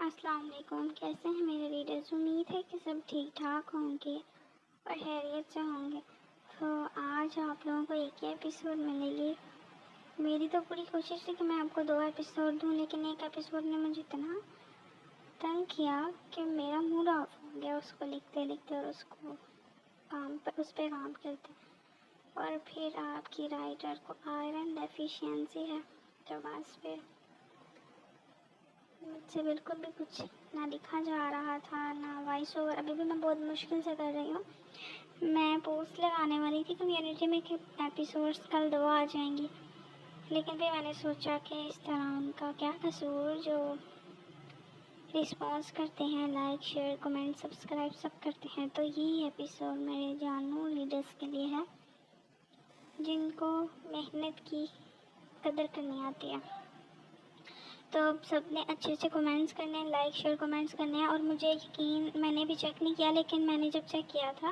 السلام علیکم، کیسے ہیں میرے ریڈرز؟ امید ہے کہ سب ٹھیک ٹھاک ہوں گے اور خیریت سے ہوں گے۔ تو آج آپ لوگوں کو ایک ہی ایپیسوڈ ملے گی۔ میری تو پوری کوشش تھی کہ میں آپ کو 2 ایپیسوڈ دوں، لیکن ایک ایپیسوڈ نے مجھے اتنا تنگ کیا کہ میرا موڈ آف ہو گیا اس کو لکھتے لکھتے اور اس پہ کام کرتے۔ اور پھر آپ کی رائٹر کو آئرن ڈیفیشینسی ہے، تو بس پھر مجھ سے بالکل بھی کچھ نہ لکھا جا رہا تھا نہ وائس اوور۔ ابھی بھی میں بہت مشکل سے کر رہی ہوں۔ میں پوسٹ لگانے والی تھی کمیونٹی میں کہ ایپیسوڈس کل 2 آ جائیں گی، لیکن پھر میں نے سوچا کہ اس طرح ان کا کیا قصور جو رسپانس کرتے ہیں، لائک شیئر کمنٹ سبسکرائب سب کرتے ہیں۔ تو یہی ایپیسوڈ میرے جانوں لیڈرس کے لیے ہے جن کو محنت کی قدر کرنی آتی ہے۔ تو سب نے اچھے اچھے کمنٹس کرنے ہیں، لائک شیئر کمنٹس کرنے ہیں، اور مجھے یقین، میں نے بھی چیک نہیں کیا لیکن میں نے جب چیک کیا تھا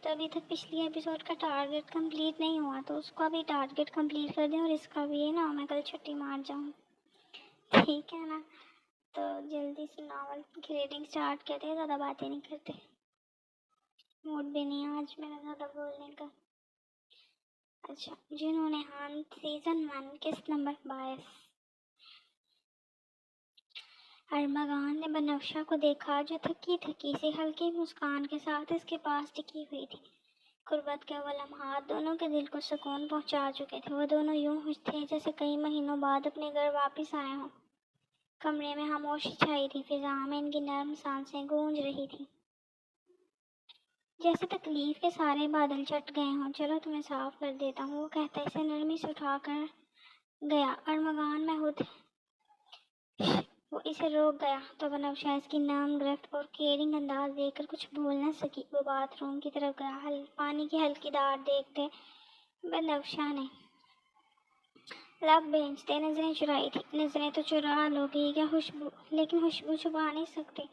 تو ابھی تک پچھلی ایپیسوڈ کا ٹارگٹ کمپلیٹ نہیں ہوا، تو اس کا بھی ٹارگٹ کمپلیٹ کر دیں اور اس کا بھی نہ میں کل چھٹی مار جاؤں، ٹھیک ہے نا؟ تو جلدی سے ناول کی ریڈنگ سٹارٹ کرتے ہیں، زیادہ باتیں نہیں کرتے، موڈ بھی نہیں ہے آج میرا زیادہ بولنے کا۔ اچھا، جنہوں نے سیزن 1 قسط نمبر 22۔ ارمغان نے بنفشہ کو دیکھا جو تھکی تھکی سی ہلکی مسکان کے ساتھ اس کے پاس ٹکی ہوئی تھی۔ قربت کے وہ لمحات دونوں کے دل کو سکون پہنچا چکے تھے۔ وہ دونوں یوں خوش تھے جیسے کئی مہینوں بعد اپنے گھر واپس آئے ہوں۔ کمرے میں خاموشی چھائی تھی، فضا میں ان کی نرم سانسیں گونج رہی تھیں جیسے تکلیف کے سارے بادل چھٹ گئے ہوں۔ چلو تمہیں صاف کر دیتا ہوں، وہ کہتا اسے نرمی سے اٹھا کر گیا۔ ارمغان محود وہ اسے روک گیا تو بنفشہ اس کی نرم گرفت اور کیئرنگ انداز دیکھ کر کچھ بول نہ سکی۔ وہ باتھ روم کی طرف گیا۔ پانی کی ہلکی دھار دیکھتے بنفشہ نے لب بھینچتے نظریں چرائی تھی۔ نظریں تو چرا لو گی کیا خوشبو، لیکن خوشبو چھپا نہیں سکتے۔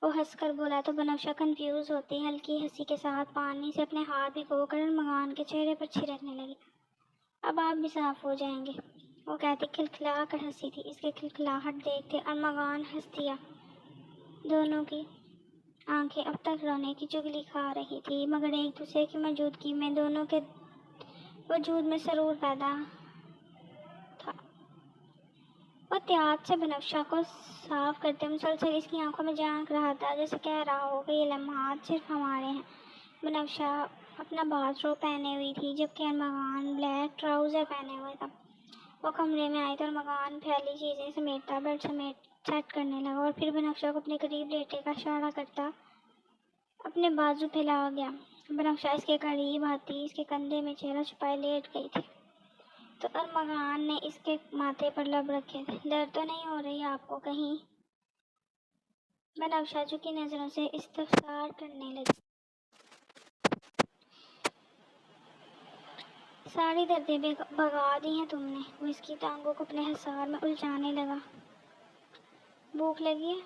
وہ ہنس کر بولا تو بنفشہ کنفیوز ہوتی ہلکی ہنسی کے ساتھ پانی سے اپنے ہاتھ بھگو کر ارمغان کے چہرے پر چھڑکنے لگی۔ اب آپ بھی صاف ہو جائیں گے، وہ کہتی کھلکھلا کر ہنسی تھی۔ اس کے کھلکھلاہٹ دیکھتے ارمغان ہنس دیا۔ دونوں کی آنکھیں اب تک رونے کی چغلی کھا رہی تھی، مگر ایک دوسرے کی موجودگی میں دونوں کے وجود میں سرور پیدا تھا۔ وہ احتیاط سے بنفشہ کو صاف کرتے مسلسل اس کی آنکھوں میں جھانک رہا تھا، جیسے کہہ رہا ہو کہ یہ لمحات صرف ہمارے ہیں۔ بنفشہ اپنا باتھ روب پہنے ہوئی تھی جبکہ ارمغان بلیک ٹراؤزر پہنے ہوئے تھا۔ وہ کمرے میں آئی تو ارمغان پھیلی چیزیں سمیٹتا بیڈ سیٹ کرنے لگا اور پھر بنفشہ کو اپنے قریب لیٹنے کا اشارہ کرتا اپنے بازو پھیلا گیا۔ بنفشہ اس کے قریب آتی اس کے کندھے میں چہرہ چھپائے لیٹ گئی تھی تو ارمغان نے اس کے ماتھے پر لب رکھے تھے۔ درد تو نہیں ہو رہی آپ کو کہیں؟ بنفشہ جھکی نظروں سے استفسار کرنے لگی۔ ساری دردیں بھگا دی ہیں تم نے؟ وہ اس کی ٹانگوں کو اپنے حصار میں الجھانے لگا۔ بھوک لگی ہے؟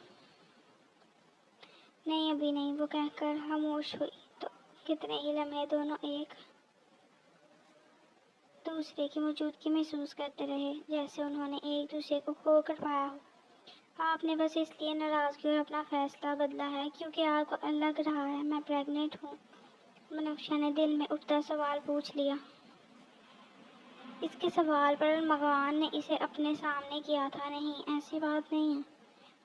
نہیں ابھی نہیں، وہ کہہ کر خاموش ہوئی تو کتنے ہی لمحے دونوں ایک دوسرے کی موجودگی محسوس کرتے رہے، جیسے انہوں نے ایک دوسرے کو کھو کر پایا ہو۔ آپ نے بس اس لیے ناراضگی اور اپنا فیصلہ بدلا ہے کیونکہ آپ کو لگ رہا ہے میں پریگننٹ ہوں؟ بنفشہ نے دل میں اٹھتا سوال پوچھ لیا۔ اس کے سوال پر ارمغان نے اسے اپنے سامنے کیا تھا۔ نہیں، ایسی بات نہیں ہے،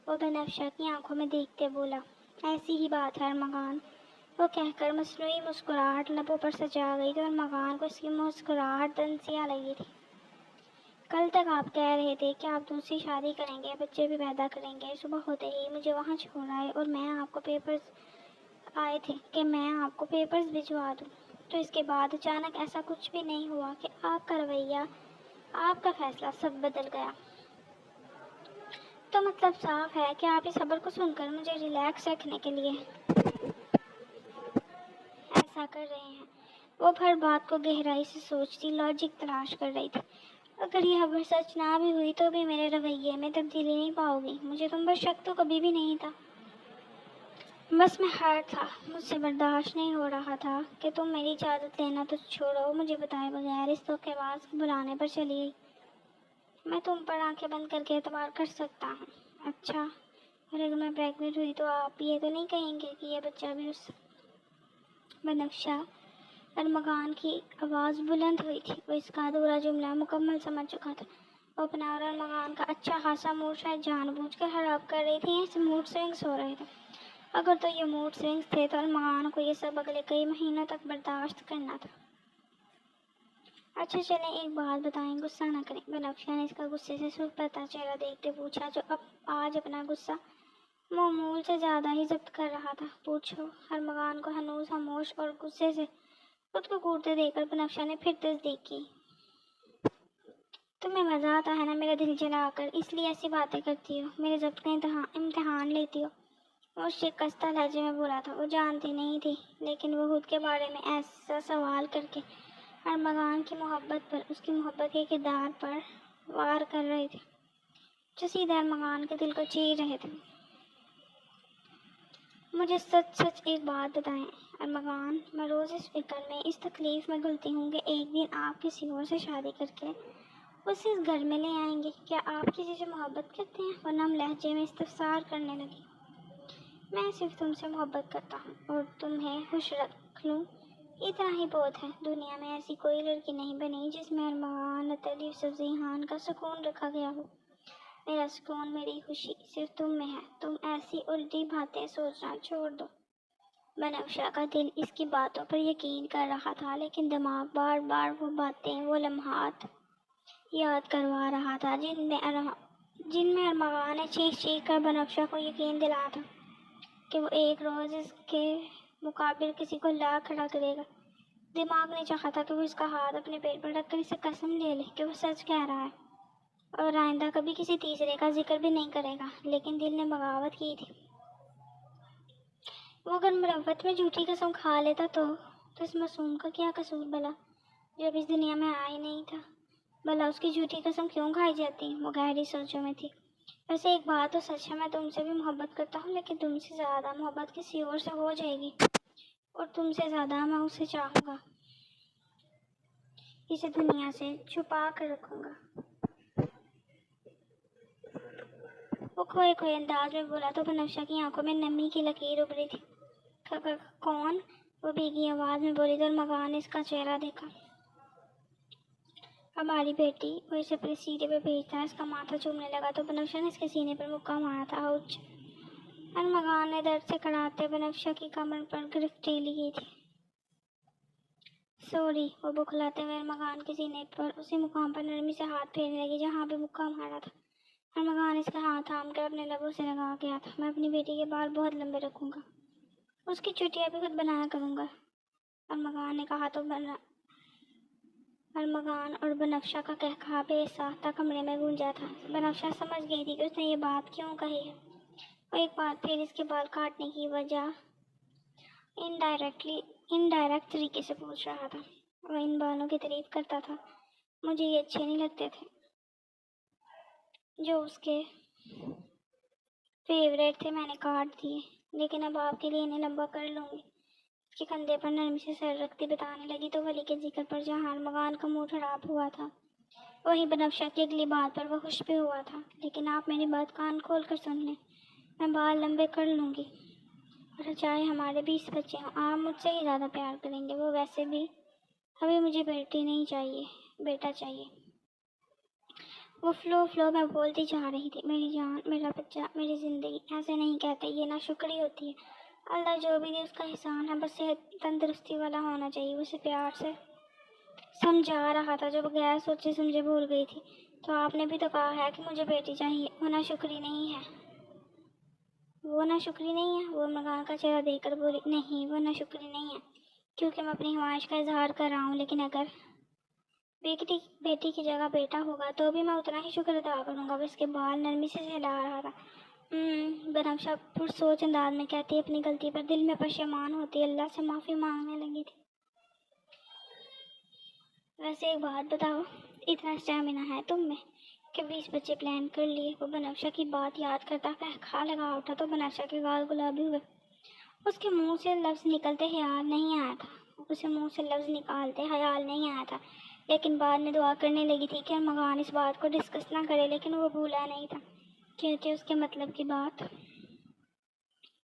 وہ بنفشہ کی آنکھوں میں دیکھتے بولا۔ ایسی ہی بات ہے ارمغان، وہ کہہ کر مصنوعی مسکراہٹ لبوں پر سجا گئی تو ارمغان کو اس کی مسکراہٹ طنزیہ لگی تھی۔ کل تک آپ کہہ رہے تھے کہ آپ دوسری شادی کریں گے، بچے بھی پیدا کریں گے۔ صبح ہوتے ہی مجھے وہاں چھوڑ آئے اور میں آپ کو پیپرز بھجوا دوں، تو اس کے بعد اچانک ایسا کچھ بھی نہیں ہوا کہ آپ کا رویہ، آپ کا فیصلہ سب بدل گیا۔ تو مطلب صاف ہے کہ آپ اس خبر کو سن کر مجھے ریلیکس رکھنے کے لیے ایسا کر رہے ہیں۔ وہ ہر بات کو گہرائی سے سوچتی، لاجک تلاش کر رہی تھی۔ اگر یہ خبر سچ نہ بھی ہوئی تو بھی میرے رویے میں تبدیلی نہیں پاؤ گی، مجھے تم پر شک تو کبھی بھی نہیں تھا، بس میں ہرٹ تھا، مجھ سے برداشت نہیں ہو رہا تھا کہ تم میری اجازت لینا تو چھوڑو مجھے بتائے بغیر اس دھوکے باز کو بلانے پر چلی گئی۔ میں تم پر آنکھیں بند کر کے اعتبار کر سکتا ہوں؟ اچھا، اور اگر میں پریگننٹ ہوئی تو آپ یہ تو نہیں کہیں گے کہ یہ بچہ بھی اس بنفشہ ارمغان کی آواز بلند ہوئی تھی. وہ اس کا ادھورا جملہ مکمل سمجھ چکا تھا. وہ اپنا اور ارمغان کا اچھا خاصا موڈ شاید جان بوجھ کر خراب کر رہی تھی. اس موڈ سوئنگس ہو رہے تھے. اگر تو یہ موڈ سوئنگس تھے تو ارمغان کو یہ سب اگلے کئی مہینوں تک برداشت کرنا تھا. اچھا چلیں ایک بات بتائیں, غصہ نہ کریں. بنفشہ نے اس کا غصے سے سرخ چہرہ دیکھتے پوچھا, جو آج اپنا غصہ معمول سے زیادہ ہی ضبط کر رہا تھا. پوچھو. ارمغان کو ہنوز خاموش اور غصے سے خود کو کوڑتے دیکھ کر بنفشہ نے پھر تصدیق کی. تمہیں مزہ آتا ہے نا میرا دل جلا کر, اس لیے ایسی باتیں کرتی ہو, میرے ضبط کا امتحان لیتی ہو. وہ شکستہ لہجے میں بولا تھا. وہ جانتی نہیں تھی لیکن وہ خود کے بارے میں ایسا سوال کر کے ارمغان کی محبت پر, اس کی محبت کے کردار پر وار کر رہے تھے جو سیدھے ارمغان کے دل کو چیر رہے تھے. مجھے سچ سچ ایک بات بتائیں ارمغان, میں روز اس فکر میں, اس تکلیف میں گھلتی ہوں کہ ایک دن آپ کسی اور سے شادی کر کے اسے اس گھر میں لے آئیں گے. کیا آپ کسی سے محبت کرتے ہیں؟ وہ نم لہجے میں استفسار کرنے لگی. میں صرف تم سے محبت کرتا ہوں اور تمہیں خوش رکھ لوں, اتنا ہی بہت ہے. دنیا میں ایسی کوئی لڑکی نہیں بنی جس میں ارمغان لطیف ذہان کا سکون رکھا گیا ہو. میرا سکون, میری خوشی صرف تم میں ہے. تم ایسی الٹی باتیں سوچنا چھوڑ دو. بنفشہ کا دل اس کی باتوں پر یقین کر رہا تھا لیکن دماغ بار بار وہ باتیں, وہ لمحات یاد کروا رہا تھا جن میں ارمغان نے چیخ چیخ کر بنفشہ کو یقین دلایا تھا کہ وہ ایک روز اس کے مقابل کسی کو لا کھڑا کرے گا. دماغ نے چاہا تھا کہ وہ اس کا ہاتھ اپنے پیٹ پر رکھ کر اسے قسم لے لے کہ وہ سچ کہہ رہا ہے اور آئندہ کبھی کسی تیسرے کا ذکر بھی نہیں کرے گا, لیکن دل نے بغاوت کی تھی. وہ اگر مروت میں جھوٹی قسم کھا لیتا تو اس معصوم کا کیا قصور بھلا, جب اس دنیا میں آیا ہی نہیں تھا. بھلا اس کی جھوٹی قسم کیوں کھائی جاتی؟ وہ گہری سوچوں میں تھی. ویسے ایک بات تو سچ ہے, میں تم سے بھی محبت کرتا ہوں لیکن تم سے زیادہ محبت کسی اور سے ہو جائے گی اور تم سے زیادہ میں اسے چاہوں گا. اسے دنیا سے چھپا کر رکھوں گا. وہ کھوئے کھوئے انداز میں بولا تو بنفشہ کی آنکھوں میں نمی کی لکیر ابھری تھی. کون؟ وہ بھیگی آواز میں بولی تو ارمغان نے اس کا چہرہ دیکھا. ہماری بیٹی. وہ اسے اپنے سینے پہ بھیجتا ہے. اس کا ماتھا چومنے لگا تو بنفشہ نے اس کے سینے پر مکہ مارا تھا. آؤچ. ارمغان نے درد سے کڑھاتے بنفشہ کی کمر پر گرفت لی کی تھی. سوری. وہ بکھلاتے ہوئے ارمغان کے سینے پر اسی مقام پر نرمی سے ہاتھ پھیرنے لگی جہاں پہ مکہ مارا تھا. ارمغان اس کا ہاتھ تھام کر اپنے لبوں سے لگا گیا تھا. میں اپنی بیٹی کے بال بہت لمبے رکھوں گا, اس کی چٹیاں بھی خود بنایا کروں گا, ارمغان نے کہا تو ارمغان اور بنفشہ کا قہقہا بے ساختہ کمرے میں گونجا تھا. بنفشہ سمجھ گئی تھی کہ اس نے یہ بات کیوں کہی ہے. وہ ایک بار پھر اس کے بال کاٹنے کی وجہ انڈائریکٹ طریقے سے پوچھ رہا تھا. وہ ان بالوں کی تعریف کرتا تھا. مجھے یہ اچھے نہیں لگتے تھے جو اس کے فیوریٹ تھے, میں نے کاٹ دیے, لیکن اب آپ کے لیے انہیں لمبا کر لوں گی. اس کے کندھے پر نرمی سے سر رکھتی بتانے لگی تو ولی کے ذکر پر جہاں ارمغان کا موڈ خراب ہوا تھا وہیں بنفشہ کی اگلی بات پر وہ خوش بھی ہوا تھا. لیکن آپ میری بات کان کھول کر سن لیں, میں بال لمبے کر لوں گی اور چاہے ہمارے 20 بچے ہوں, آپ مجھ سے ہی زیادہ پیار کریں گے. وہ ویسے بھی ابھی مجھے بیٹی نہیں چاہیے, بیٹا چاہیے. وہ فلو میں بولتی جا رہی تھی. میری جان, میرا بچہ, میری زندگی. ایسے نہیں کہتے, یہ ناشکری ہوتی ہے. اللہ جو بھی دے اس کا احسان ہے, بس صحت تندرستی والا ہونا چاہیے. اسے پیار سے سمجھا رہا تھا جو بغیر سوچے سمجھے بھول گئی تھی. تو آپ نے بھی تو کہا ہے کہ مجھے بیٹی چاہیے. وہ ناشکری نہیں ہے. وہ ناشکری نہیں ہے. وہ ارمغان کا چہرہ دیکھ کر بولی. نہیں, وہ ناشکری نہیں ہے کیونکہ میں اپنی خواہش کا اظہار کر رہا ہوں, لیکن اگر بیٹی کی جگہ بیٹا ہوگا تو بھی میں اتنا ہی شکر ادا کروں گا. وہ اس کے بال نرمی سے سہلا رہا تھا. بنفشہ پرسوچ انداز میں کہتی اپنی غلطی پر دل میں پشیمان ہوتی اللہ سے معافی مانگنے لگی تھی. ویسے ایک بات بتاؤ, اتنا اسٹیمنا ہے تم میں کہ 20 بچے پلان کر لیے. وہ بنفشہ کی بات یاد کرتا کھا لگا اٹھا تو بنفشہ کے گال گلابی ہوئے. اس کے منہ سے لفظ نکلتے خیال نہیں آیا تھا. اسے منہ سے لفظ نکالتے خیال نہیں آیا تھا, لیکن بعد میں دعا کرنے لگی تھی کہ ارمغان اس بات کو ڈسکس نہ کرے. لیکن وہ بھولا نہیں تھا کہتے اس کے مطلب کی بات.